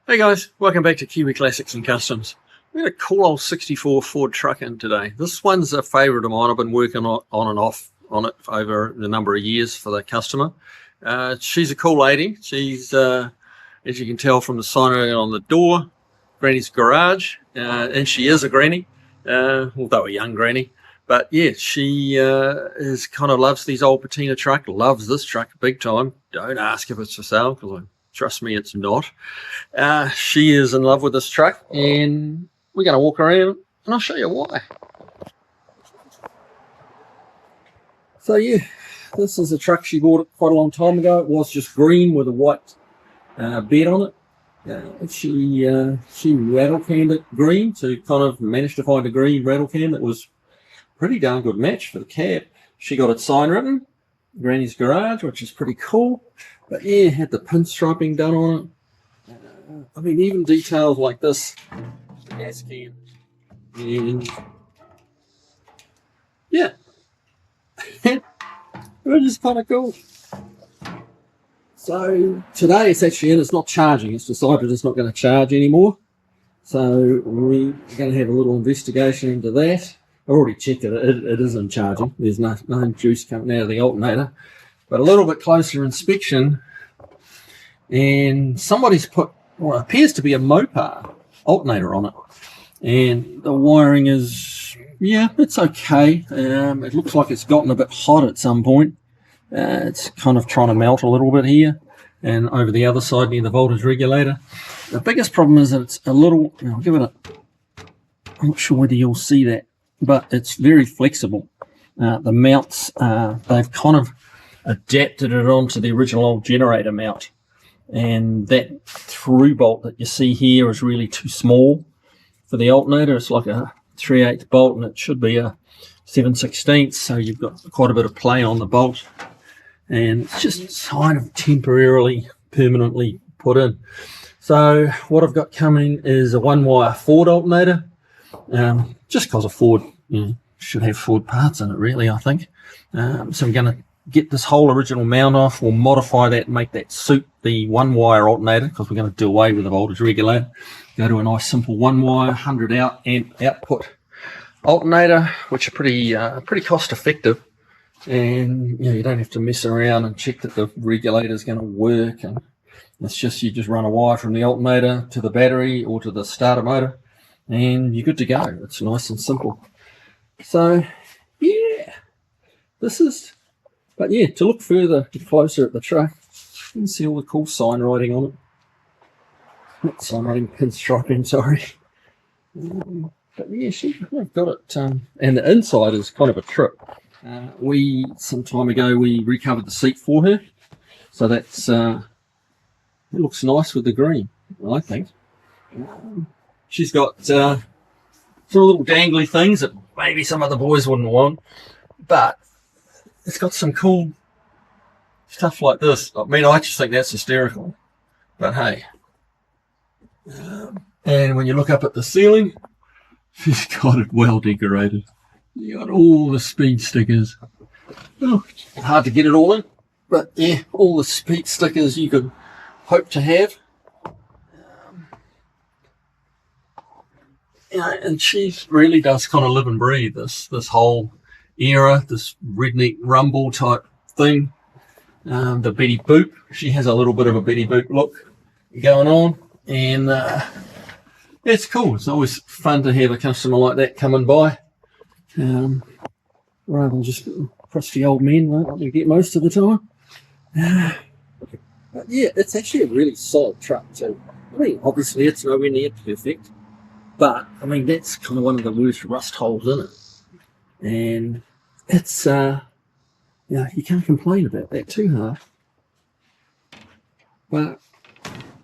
Hey guys, welcome back to Kiwi Classics and Customs. We had a cool old 64 Ford truck in today. This one's a favourite of mine. I've been working on and off on it over the number of years for the customer. She's a cool lady. She's, as you can tell from the sign on the door, Granny's Garage, and she is a granny, although a young granny. But yeah, she is kind of loves these old patina truck, loves this truck big time. Don't ask if it's for sale because trust me, it's not. She is in love with this truck, and we're going to walk around and I'll show you why. So yeah, this is a truck she bought quite a long time ago. It was just green with a white bed on it. She rattle canned it green to kind of manage to find a green rattle can that was pretty darn good match for the cab. She got it sign written, Granny's Garage, which is pretty cool. But yeah, had the pinstriping done on it. I mean, even details like this, gas can, and yeah, which is kind of cool. So today it's actually in, it's not charging. It's decided it's not going to charge anymore. So we're going to have a little investigation into that. I've already checked it. It isn't charging. There's no juice coming out of the alternator. But a little bit closer inspection, and somebody's put what appears to be a Mopar alternator on it. And the wiring is, yeah, it's okay. It looks like it's gotten a bit hot at some point. It's kind of trying to melt a little bit here and over the other side near the voltage regulator. The biggest problem is that it's a little, I'll give it a, I'm not sure whether you'll see that, but it's very flexible. The mounts, they've kind of adapted it onto the original old generator mount, and that through bolt that you see here is really too small for the alternator. It's like a 3/8 bolt, and it should be a 7/16, so you've got quite a bit of play on the bolt, and it's just kind of temporarily, permanently put in. So what I've got coming is a one-wire Ford alternator, just because a Ford, should have Ford parts in it, really, I think. So I'm going to get this whole original mount off. We'll modify that and make that suit the one-wire alternator, because we're going to do away with the voltage regulator. Go to a nice simple one-wire 100 amp output alternator, which are pretty cost-effective, and you don't have to mess around and check that the regulator is going to work. And it's just, you just run a wire from the alternator to the battery or to the starter motor, and you're good to go. It's nice and simple. So yeah, this is. But yeah, to look further, closer at the truck, you can see all the cool sign writing on it. Not sign writing, pinstriping, sorry. But yeah, I've got it. And the inside is kind of a trip. Some time ago, we recovered the seat for her. So that's, it looks nice with the green, I think. She's got some little dangly things that maybe some other boys wouldn't want. But it's got some cool stuff like this. I mean, I just think that's hysterical. But hey. And when you look up at the ceiling, she's got it well decorated. You got all the speed stickers. Oh, hard to get it all in. But yeah, all the speed stickers you could hope to have. And she really does kind of live and breathe this whole era, this redneck rumble type thing. The Betty Boop, she has a little bit of a Betty Boop look going on, and it's cool. It's always fun to have a customer like that coming by, rather than just crusty old men like we get most of the time. But yeah, it's actually a really solid truck too. I mean, obviously it's nowhere near perfect, but I mean, that's kind of one of the worst rust holes in it. And it's, you can't complain about that too hard. But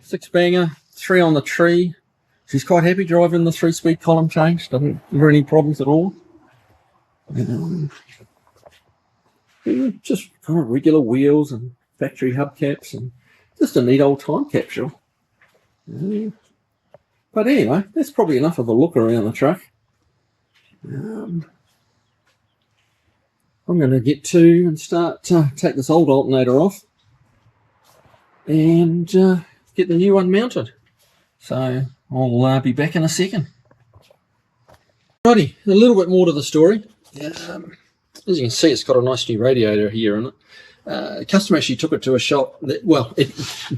6-banger, 3 on the tree. She's quite happy driving the 3-speed column change. Doesn't have any problems at all. Just kind of regular wheels and factory hubcaps, and just a neat old time capsule. But anyway, that's probably enough of a look around the truck. I'm going to get to and start to take this old alternator off and get the new one mounted. So I'll be back in a second. Righty, a little bit more to the story. As you can see, it's got a nice new radiator here in it. A customer actually took it to a shop that, well,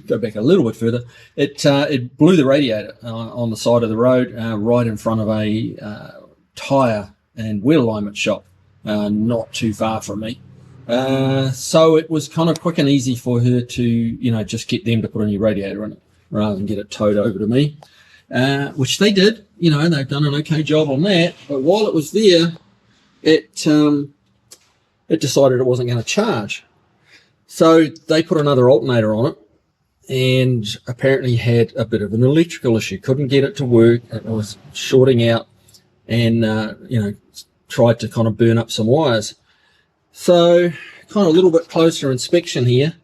go back a little bit further, it blew the radiator on the side of the road right in front of a tyre and wheel alignment shop not too far from me. So it was kind of quick and easy for her to, you know, just get them to put a new radiator in it rather than get it towed over to me, which they did. You know, they've done an okay job on that. But while it was there, it decided it wasn't going to charge. So they put another alternator on it and apparently had a bit of an electrical issue. Couldn't get it to work. It was shorting out and, you know, tried to kind of burn up some wires. So kind of a little bit closer inspection here.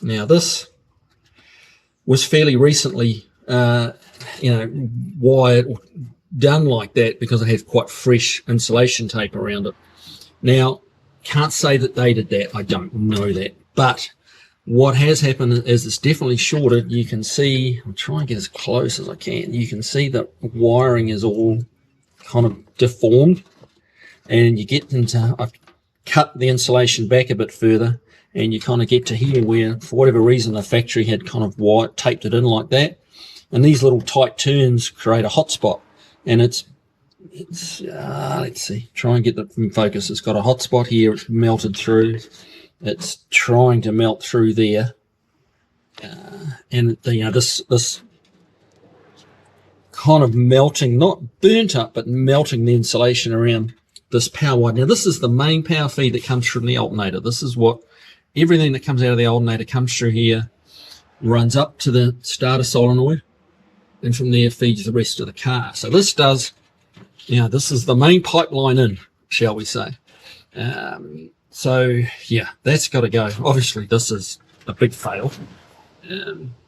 Now this was fairly recently, you know, wired or done like that because it had quite fresh insulation tape around it. Now, can't say that they did that. I don't know that. But what has happened is it's definitely shorted. You can see, I'll try and get as close as I can. You can see that wiring is all kind of deformed. And you get into, I've cut the insulation back a bit further, and you kind of get to here where, for whatever reason, the factory had kind of taped it in like that. And these little tight turns create a hot spot. And it's let's see, try and get the in focus. It's got a hot spot here. It's melted through. It's trying to melt through there. And you know, this kind of melting, not burnt up, but melting the insulation around this power wire. Now, this is the main power feed that comes from the alternator. This is what everything that comes out of the alternator comes through here, runs up to the starter solenoid, and from there feeds the rest of the car. So this does, you know, this is the main pipeline in, shall we say. So yeah, that's got to go. Obviously, this is a big fail.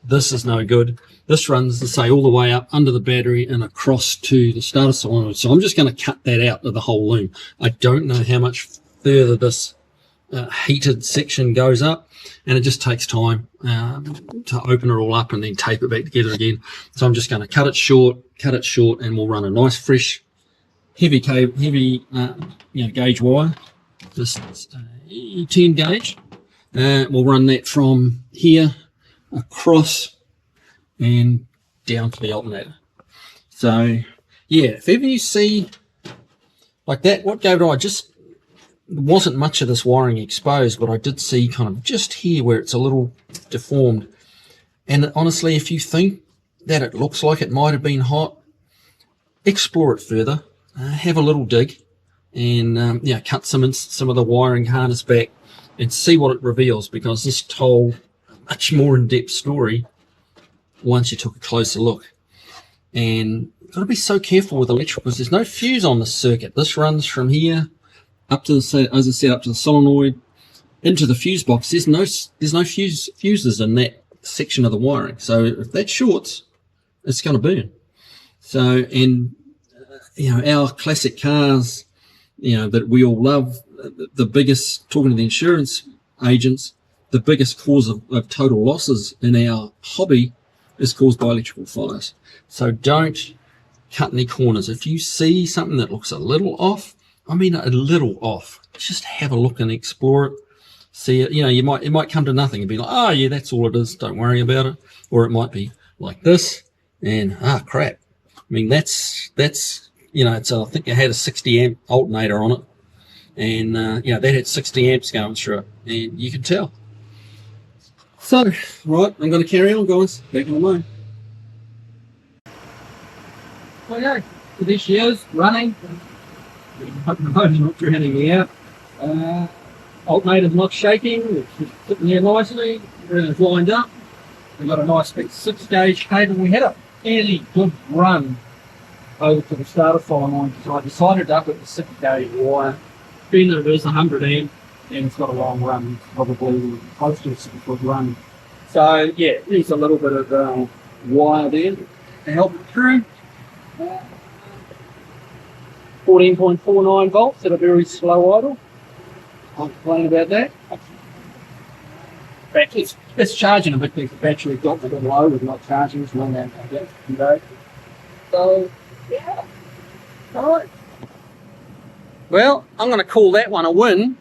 This is no good. This runs, to say, all the way up under the battery and across to the starter solenoid. So I'm just going to cut that out of the whole loom. I don't know how much further this heated section goes up, and it just takes time to open it all up and then tape it back together again. So I'm just going to cut it short, and we'll run a nice fresh heavy you know, gauge wire. This is a 10 gauge. We'll run that from here across and down to the alternator. So yeah, if ever you see like that, what gave it away, just wasn't much of this wiring exposed, but I did see kind of just here where it's a little deformed. And honestly, if you think that it looks like it might have been hot, explore it further, have a little dig, and yeah, cut some of the wiring harness back and see what it reveals, because this told a much more in-depth story once you took a closer look. And you've got to be so careful with electrical because there's no fuse on the circuit. This runs from here up to the, as I said, up to the solenoid, into the fuse box. There's no fuses in that section of the wiring. So if that shorts, it's going to burn. So, and you know, our classic cars, you know, that we all love, the biggest, talking to the insurance agents, the biggest cause of total losses in our hobby is caused by electrical fires. So don't cut any corners. If you see something that looks a little off, I mean a little off, just have a look and explore it. See it, you know, it might come to nothing and be like, oh yeah, that's all it is, don't worry about it. Or it might be like this, and crap. I mean, that's you know, it's I think it had a 60 amp alternator on it, and you know, that had 60 amps going through it, and you can tell. So, right, I'm going to carry on, guys. Back on the line. Okay, so there she is, running. Hope the motor's not drowning me out. Alternator's not shaking, it's just sitting there nicely, everything's lined up. We've got a nice big 6 gauge cable. We had a fairly good run over to the starter solenoid, so I decided to up it to 6 gauge wire. Being that it is 100 amp, and it's got a long run, probably close to a 6 foot run. So yeah, there's a little bit of wire there to help it through. 14.49 volts at a very slow idle. I'll complain about that. Battery's It's charging a bit because the battery got a bit low with not charging. It's not that much. So, yeah. Alright. Well, I'm going to call that one a win.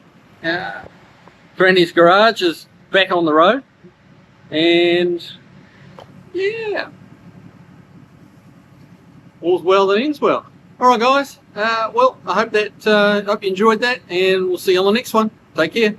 Granny's garage is back on the road. And, yeah. All's well that ends well. Alright guys, well, I hope you enjoyed that, and we'll see you on the next one. Take care.